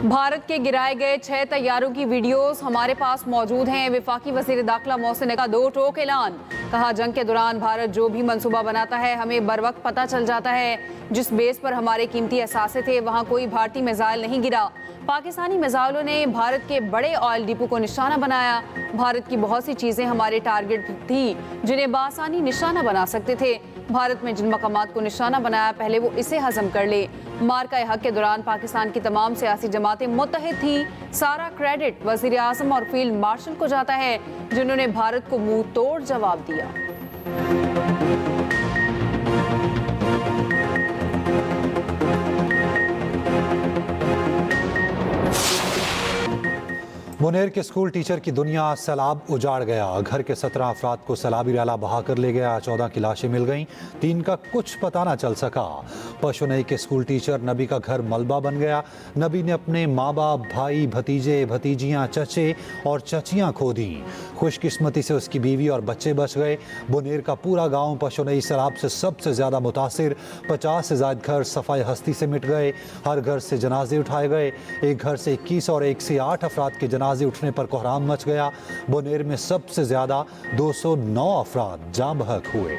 भारत के गिराए गए 6 तैयारों की वीडियोस हमारे पास मौजूद हैं। वफाकी वज़ीर दाखिला मोहसिन का दो टोक ऐलान। कहा, जंग के दौरान भारत जो भी मंसूबा बनाता है हमें बर वक्त पता चल जाता है। जिस बेस पर हमारे कीमती असासे थे वहाँ कोई भारतीय मिसाइल नहीं गिरा। पाकिस्तानी मिसाइलों ने भारत के बड़े ऑयल डिपो को निशाना बनाया। भारत की बहुत सी चीज़ें हमारे टारगेट थी जिन्हें बासानी निशाना बना सकते थे। भारत में जिन मकामात को निशाना बनाया पहले वो इसे हजम कर ले। मार्का हक के दौरान पाकिस्तान की तमाम सियासी जमातें मुत्तहिद थी। सारा क्रेडिट वज़ीर आज़म और फील्ड मार्शल को जाता है जिन्होंने भारत को मुंह तोड़ जवाब दिया। मुनेर के स्कूल टीचर की दुनिया सैलाब उजाड़ गया। घर के 17 अफराद को सैलाबी रैला बहा कर ले गया। 14 की लाशें मिल गईं, 3 का कुछ पता ना चल सका। पशुनई के स्कूल टीचर नबी का घर मलबा बन गया। नबी ने अपने माँ बाप, भाई, भतीजे, भतीजियाँ, चचे और चचियाँ खो दी। खुशकिस्मती से उसकी बीवी और बच्चे बच गए। मुनेर का पूरा गाँव पशुनई सैलाब से सबसे ज़्यादा मुतासिर। 50 से ज़ायद घर सफाई हस्ती से मिट गए। हर घर से जनाजे उठाए गए। एक घर से 21 और एक से 8 अफराद के जनाजे उठने पर कोहराम मच गया। बुनेर में सबसे ज्यादा 209 अफराद जाँ बहक हुए।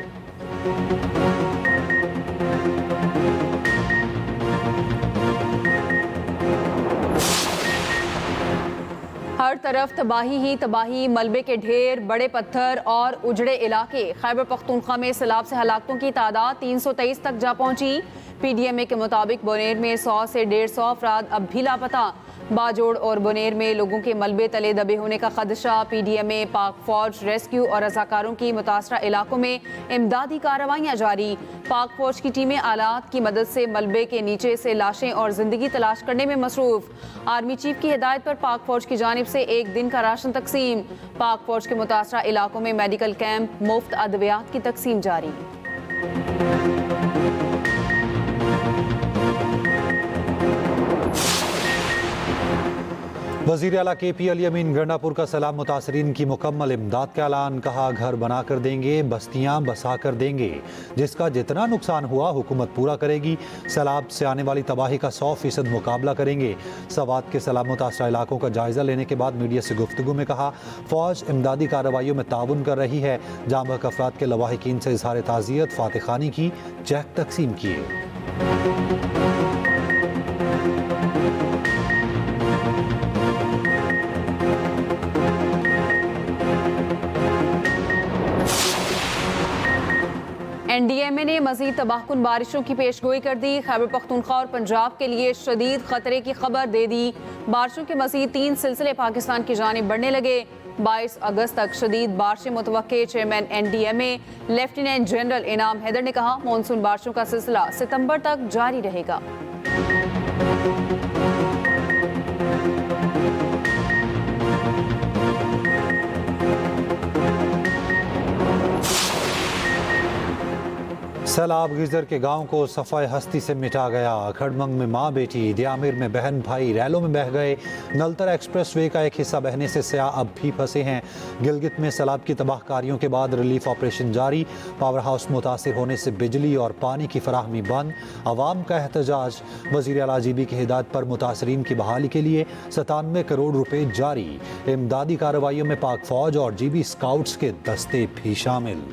हर तरफ तबाही ही तबाही, मलबे के ढेर, बड़े पत्थर और उजड़े इलाके। खैबर पख्तूनख्वा में सैलाब से हलाकतों की तादाद 323 तक जा पहुंची। PDMA के मुताबिक बुनेर में 100 से 150 अफराद अब भी लापता। बाजोड़ और बुनेर में लोगों के मलबे तले दबे होने का खदशा। PDMA, पाक फौज, रेस्क्यू और रजाकारों की मुतासरा इलाकों में इमदादी कार्रवाइयाँ जारी। पाक फौज की टीमें आलात की मदद से मलबे के नीचे से लाशें और जिंदगी तलाश करने में मसरूफ। आर्मी चीफ की हिदायत पर पाक फौज की जानिब से एक दिन का राशन तकसीम। पाक फौज के मुतासरा इलाकों में मेडिकल कैंप, मुफ्त अद्वियात की तकसीम जारी। वज़ीर आला KP अली अमीन गंडापुर का सैलाब मुतासरीन की मुकम्मल इमदाद का ऐलान। कहा, घर बना कर देंगे, बस्तियाँ बसा कर देंगे। जिसका जितना नुकसान हुआ हुकूमत पूरा करेगी। सैलाब से आने वाली तबाही का 100% मुकाबला करेंगे। सवात के सैलाब मुतासरा इलाकों का जायजा लेने के बाद मीडिया से गुफ्तगू में कहा, फौज इमदादी कार्रवाइयों में ताउन कर रही है। जाँ बहक अफराद के लवाहिकीन से इजहार ताज़ियत, फातह खानी की चेक तकसीम किए। NDMA ने मजीद तबाहकुन बारिशों की पेशगोई कर दी। खैबर पख्तूनख्वा और पंजाब के लिए शदीद खतरे की खबर दे दी। बारिशों के मजीद 3 सिलसिले पाकिस्तान की जानिब बढ़ने लगे। 22 अगस्त तक शदीद बारिशें मुतवक्के। चेयरमैन NDMA लेफ्टिनेंट जनरल इनाम हैदर ने कहा, मानसून बारिशों का सिलसिला सितंबर तक जारी रहेगा। सैलाब गिजर के गांव को सफाई हस्ती से मिटा गया। खड़मंग में माँ बेटी, दियामिर में बहन भाई रैलों में बह गए। नलतर एक्सप्रेस वे का एक हिस्सा बहने से सयाह अब भी फंसे हैं। गिलगित में सैलाब की तबाहकारियों के बाद रिलीफ ऑपरेशन जारी। पावर हाउस मुतासिर होने से बिजली और पानी की फराहमी बंद। अवाम का एहतजाज। वज़ीर आला GB की हिदायत पर मुतासरीन की बहाली के लिए 97 करोड़ रुपए जारी। इमदादी कार्रवाइयों में पाक फौज और GB स्काउट्स के दस्ते भी शामिल।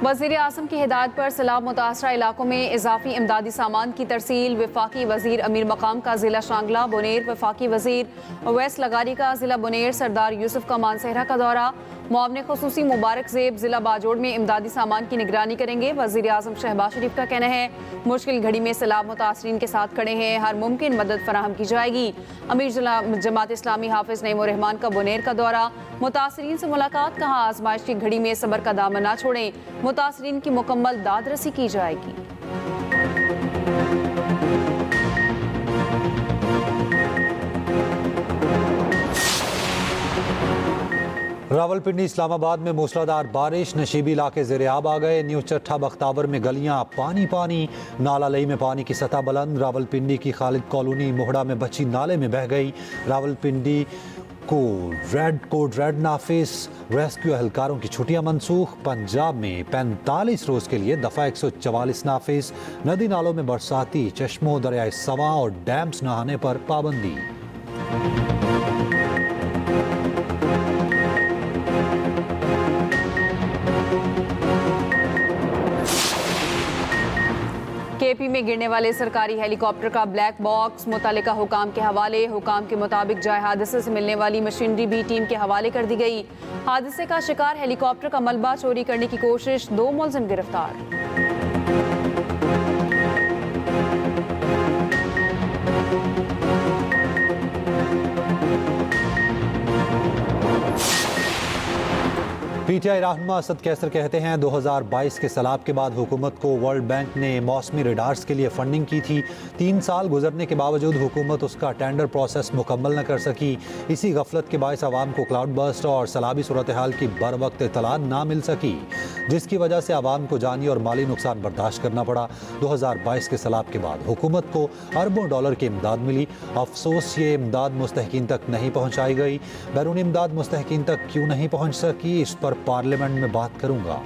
वज़ीर आज़म की हिदायत पर सैलाब मुतासरा इलाकों में इजाफी इमदादी सामान की तरसील। वफाकी वज़ीर अमीर मकाम का ज़िला शांगला बुनेर, वफाकी वज़ीर अवैस लगारी का ज़िला बुनेर, सरदार यूसुफ का मानसहरा का दौरा। मुआवने खुसूसी मुबारक ज़ेब ज़िला बाजोड़ में इमदादी सामान की निगरानी करेंगे। वज़ीर आज़म शहबाज शरीफ का कहना है, मुश्किल घड़ी में सैलाब मुतासरीन के साथ खड़े हैं, हर मुमकिन मदद फराहम की जाएगी। अमीर जमात इस्लामी हाफिज़ नईम रहमान का बुनेर का दौरा। मुतासरीन से मुलाकात। कहा, आजमाइश की घड़ी में सब्र का दामन ना छोड़ें, मुतासरीन की मुकम्मल दादरसी की जाएगी। रावलपिंडी इस्लामाबाद में मूसलाधार बारिश, नशीबी इलाके ज़ेर-ए-आब आ गए। न्यू चट्ठा बख्तावर में गलियां पानी पानी, नाला लई में पानी की सतह बुलंद। रावलपिंडी की खालिद कॉलोनी मोहड़ा में बची नाले में बह गई। रावलपिंडी कोड रेड नाफिज, रेस्क्यू एहलकारों की छुट्टियां मनसूख। पंजाब में 45 रोज के लिए दफा 144 नाफिज। नदी नालों में बरसाती चश्मों, दरियाए सवा और डैम्स नहाने पर पाबंदी। केपी में गिरने वाले सरकारी हेलीकॉप्टर का ब्लैक बॉक्स मुतल्लिका हुकाम के हवाले। हुकाम के मुताबिक जाए हादसे से मिलने वाली मशीनरी भी टीम के हवाले कर दी गई। हादसे का शिकार हेलीकॉप्टर का मलबा चोरी करने की कोशिश, 2 मुलजिम गिरफ्तार। पीटीआई रहनुमा असद कैसर कहते हैं 2022 के सैलाब के बाद हुकूमत को वर्ल्ड बैंक ने मौसमी रडार्स के लिए फंडिंग की थी। 3 साल गुजरने के बावजूद हुकूमत उसका टेंडर प्रोसेस मुकम्मल न कर सकी। इसी गफलत के बायस आवाम को क्लाउड बर्स्ट और सैलाबी सूरत हाल की बर वक्त इत्तला ना मिल सकी, जिसकी वजह से आवाम को जानी और माली नुकसान बर्दाश्त करना पड़ा। 2022 के सैलाब के बाद हुकूमत को अरबों डॉलर की इमदाद मिली। अफसोस ये इमदाद मुस्तहिकीन तक नहीं पहुँचाई गई। बैरूनी इमदाद मुस्तहिकीन तक क्यों नहीं पहुँच सकी, इस पर पार्लियामेंट में बात करूंगा।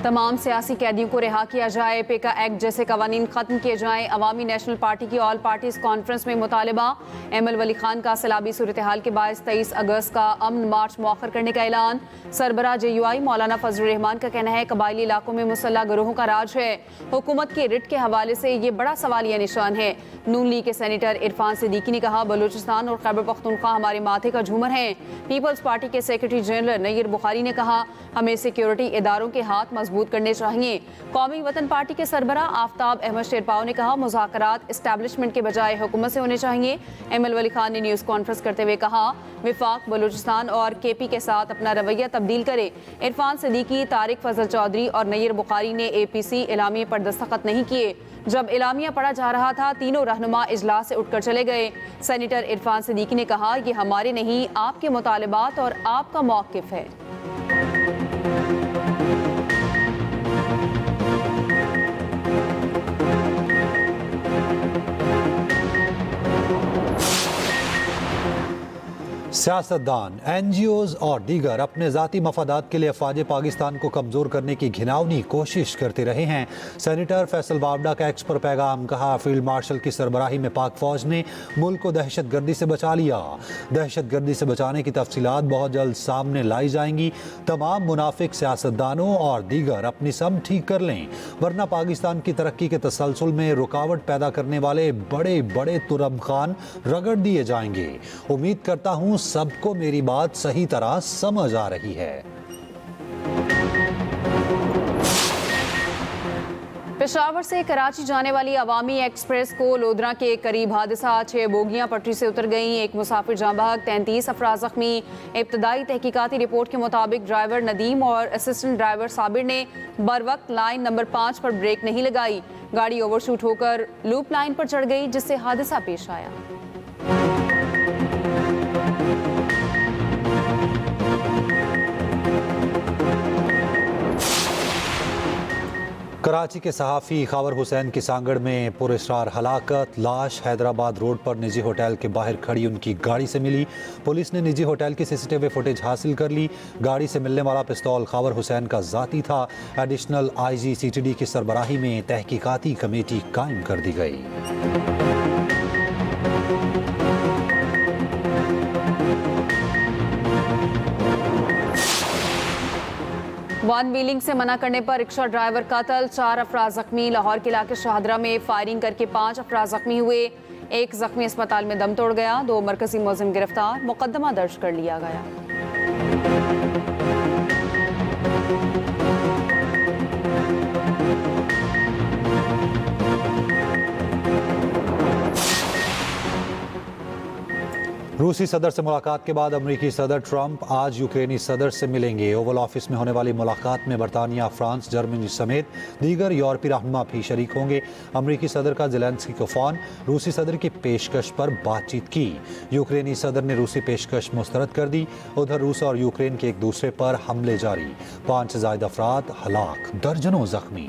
तमाम सियासी कैदियों को रिहा किया जाए, पेका एक्ट जैसे कवानीन खत्म किए जाएं। अवामी नेशनल पार्टी की ऑल पार्टीज कॉन्फ्रेंस में मुतालबा। एमएल वली खान का सैलाबी सूरत हाल के बायस 23 अगस्त का अमन मार्च मौखर करने का ऐलान। सरबरा JUI मौलाना फजल रहमान का कहना है कबायली इलाकों में मुसल्लह गिरोहों का राज है। हुकूमत के रिट के हवाले से ये बड़ा सवालिया निशान है। नून लीग के सेनेटर इरफान सिद्दीकी ने कहा बलूचिस्तान और खैबर पख्तूनख्वा हमारे माथे का झूमर है। पीपल्स पार्टी के सेक्रेटरी जनरल नय्यर बुखारी ने कहा हमें सिक्योरिटी इदारों के हाथ मजबूत करने चाहिए। कौमी वतन पार्टी के सरबरा आफ्ताब अहमद शेरपाव ने कहा मुज़ाकरात एस्टैब्लिशमेंट के बजाय हुकूमत से होने चाहिए। एमएल वली खान ने न्यूज़ कॉन्फ्रेंस करते हुए कहा विफाक बलूचिस्तान और KP के साथ अपना रवैया तब्दील करे। इरफान सिद्दीकी, तारिक फजल चौधरी और नय्यर बुखारी ने APC इलामी पर दस्तखत नहीं किए। जब इलामिया पढ़ा जा रहा था तीनों रहनुमा इजलास से उठकर चले गए। सेनेटर इरफान सिद्दीकी ने कहा ये हमारे नहीं आपके मुतालिबात और आपका मौक़िफ़ है। सियासतदान, NGOs और दीगर अपने ज़ाती मफादात के लिए अफवाज पाकिस्तान को कमज़ोर करने की घिनौनी कोशिश करते रहे हैं। सेनेटर फैसल वावडा का एक्स पर पैगाम, कहा फील्ड मार्शल की सरबराही में पाक फौज ने मुल्क को दहशत गर्दी से बचा लिया। दहशत गर्दी से बचाने की तफसीलात बहुत जल्द सामने लाई जाएंगी। तमाम मुनाफिक सियासतदानों और दीगर अपनी सम ठीक कर लें, वरना पाकिस्तान की तरक्की के तसलसल में रुकावट पैदा करने वाले बड़े बड़े तुरम खान रगड़ दिए जाएंगे। उम्मीद करता हूँ सबको मेरी बात सही तरह समझ आ रही है। पेशावर से कराची जाने वाली अवामी एक्सप्रेस को लोधरा के करीब हादसा, 6 बोगियां पटरी से उतर गईं। एक मुसाफिर जाँ बहक, 33 अफराद जख्मी। इब्तदाई तहकीकाती रिपोर्ट के मुताबिक ड्राइवर नदीम और असिस्टेंट ड्राइवर साबिर ने बर वक्त लाइन नंबर 5 पर ब्रेक नहीं लगाई। गाड़ी ओवरशूट होकर लूप लाइन पर चढ़ गई, जिससे हादसा पेश आया। कराची के सहाफ़ी खावर हुसैन की सांगड़ में पुरअसरार हलाकत। लाश हैदराबाद रोड पर निजी होटल के बाहर खड़ी उनकी गाड़ी से मिली। पुलिस ने निजी होटल की CCTV फुटेज हासिल कर ली। गाड़ी से मिलने वाला पिस्तौल खावर हुसैन का ज़ाती था। एडिशनल IG CTD की सरबराही में तहकीकाती कमेटी कायम कर दी गई। वन व्हीलिंग से मना करने पर रिक्शा ड्राइवर कत्ल, 4 अफराद जख्मी। लाहौर के इलाके शाहदरा में फायरिंग करके 5 अफराद जख्मी हुए। एक जख्मी अस्पताल में दम तोड़ गया। 2 मरकजी मुलजिम गिरफ्तार, मुकदमा दर्ज कर लिया गया। रूसी सदर से मुलाकात के बाद अमरीकी सदर ट्रंप आज यूक्रेनी सदर से मिलेंगे। ओवल ऑफिस में होने वाली मुलाकात में बरतानिया, फ्रांस, जर्मनी समेत दीगर यूरोपीय रहनुमा भी शरीक होंगे। अमरीकी सदर का ज़ेलेंस्की को फ़ोन, रूसी सदर की पेशकश पर बातचीत की। यूक्रेनी सदर ने रूसी पेशकश मुस्तरद कर दी। उधर रूस और यूक्रेन के एक दूसरे पर हमले जारी, 5 से ज़ायद अफराद हलाक, दर्जनों जख्मी।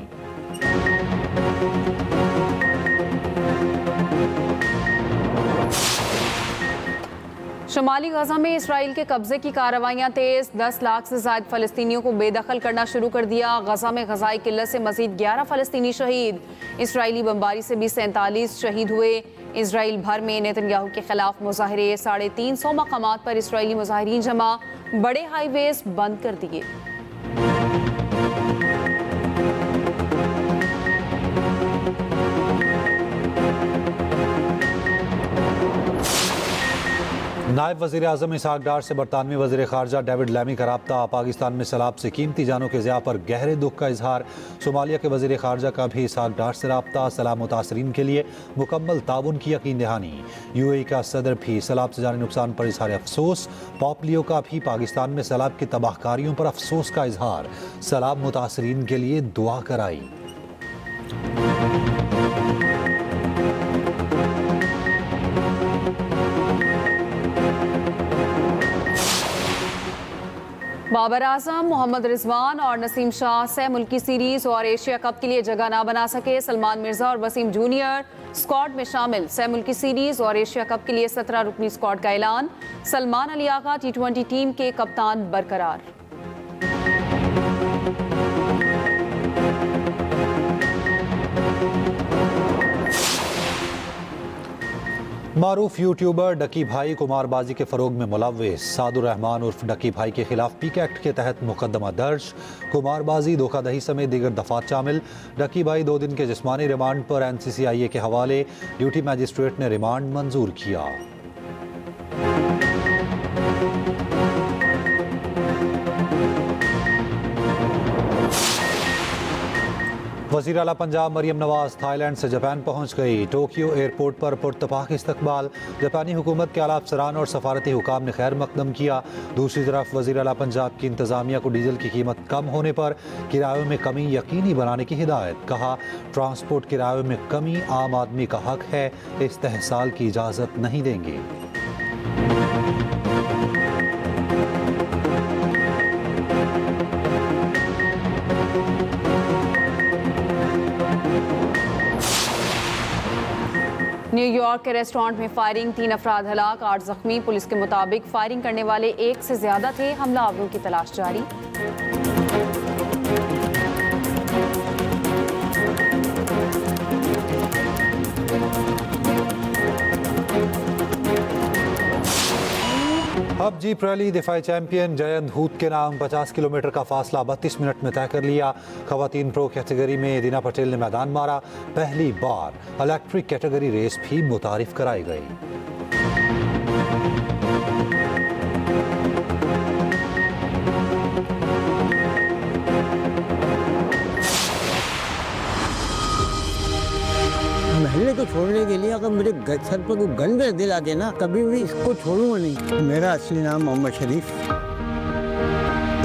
शुमाली गजा में इसराइल के कब्जे की कार्रवाइयां तेज। 10 लाख से ज्यादा फलस्तीनियों को बेदखल करना शुरू कर दिया। गजा में गजाई किल्लत से मजीद 11 फलस्तीनी शहीद। इसराइली बमबारी से भी 47 शहीद हुए। इसराइल भर में नेतन्याहू के खिलाफ मुजाहरे। 350 मकामात पर इसराइली मुजाहिरीन जमा। बड़े हाईवेज बंद कर दिए। नायब वज़ीर आज़म इसहाक डार से बरतानवी वज़ीर ख़ारजा डेविड लैमी का राब्ता। पाकिस्तान में सैलाब से कीमती जानों के ज़िया पर गहरे दुख का इजहार। सोमालिया के वज़ीर ख़ारजा का भी इसहाक डार से राब्ता। सैलाब मुतासरीन के लिए मुकम्मल ताउन की यकीन दहानी। UAE का सदर भी सैलाब से जानी नुकसान पर इजहार अफसोस। पॉप लियो का भी पाकिस्तान में सैलाब की तबाहकारियों पर अफसोस का इजहार। सैलाब मुतासरीन के लिए दुआ कराई। बाबर आजम, मोहम्मद रिजवान और नसीम शाह से मुल्की सीरीज और एशिया कप के लिए जगह ना बना सके। सलमान मिर्जा और वसीम जूनियर स्क्वाड में शामिल। सह मुल्की सीरीज और एशिया कप के लिए 17 रुकनी स्क्वाड का ऐलान। सलमान अली आगा T20 टीम के कप्तान बरकरार। मारूफ यूट्यूबर डकी भाई कुमारबाजी के फरोग में मुलव्विस। सादुर रहमान उर्फ डकी भाई के खिलाफ पीक एक्ट के तहत मुकदमा दर्ज। कुमारबाजी, धोखाधही समेत दीगर दफात शामिल। डकी भाई 2 दिन के जिस्मानी रिमांड पर NCCIA के हवाले। ड्यूटी मजिस्ट्रेट ने रिमांड मंजूर किया। वज़ीर आला पंजाब मरियम नवाज थाईलैंड से जापान पहुंच गई। टोक्यो एयरपोर्ट पर पुरतपाक इस्तकबाल। जापानी हुकूमत के आला अफसरान और सफारती हुकाम ने खैर मकदम किया। दूसरी तरफ वज़ीर आला पंजाब की इंतज़ामिया को डीजल की कीमत कम होने पर किरायों में कमी यकीनी बनाने की हिदायत। कहा, ट्रांसपोर्ट किरायों में कमी आम आदमी का हक है, इस्तेहसाल की इजाज़त नहीं देंगे। न्यूयॉर्क के रेस्टोरेंट में फायरिंग, 3 अफराद हलाक, 8 जख्मी। पुलिस के मुताबिक फायरिंग करने वाले 1 से ज्यादा थे। हमलावरों की तलाश जारी। अब जीप रैली दिफाई चैंपियन जयंत हूत के नाम 50 किलोमीटर का फासला 32 मिनट में तय कर लिया। खवातीन प्रो कैटेगरी में दीना पटेल ने मैदान मारा। पहली बार इलेक्ट्रिक कैटेगरी रेस भी मुतारिफ कराई गई। महल्ले को छोड़ने के लिए अगर मेरे सर पर कोई गन कर दिला देना, कभी भी इसको छोड़ूंगा नहीं। मेरा असली नाम मोहम्मद शरीफ।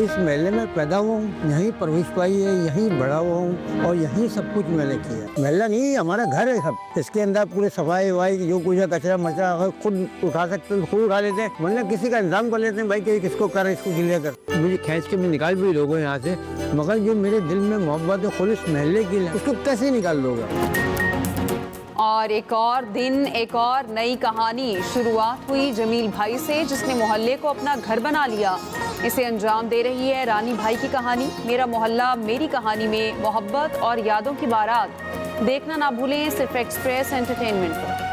इस महल्ले में पैदा हुआ हूँ, यहीं परवरिश पाई है, यहीं बड़ा हुआ हूँ और यहीं सब कुछ मैंने किया। महल्ला नहीं, हमारा घर है सब। इसके अंदर पूरे सफाई वफाई जो कुछ है, कचरा मचरा अगर खुद उठा सकते हैं खुद उठा लेते हैं, वरना किसी का इंतजाम कर लेते हैं, भाई कि किसको कर इसको क्लियर कर। मुझे खींच के मैं निकाल भी लोगों यहाँ से, मगर जो मेरे दिल में मोहब्बत है खुद इस महल्ले की है, उसको कैसे निकाल लोगे। और एक और दिन, एक और नई कहानी। शुरुआत हुई जमील भाई से, जिसने मोहल्ले को अपना घर बना लिया। इसे अंजाम दे रही है रानी भाई की कहानी। मेरा मोहल्ला मेरी कहानी में मोहब्बत और यादों की बारात। देखना ना भूलें सिर्फ एक्सप्रेस एंटरटेनमेंट पर।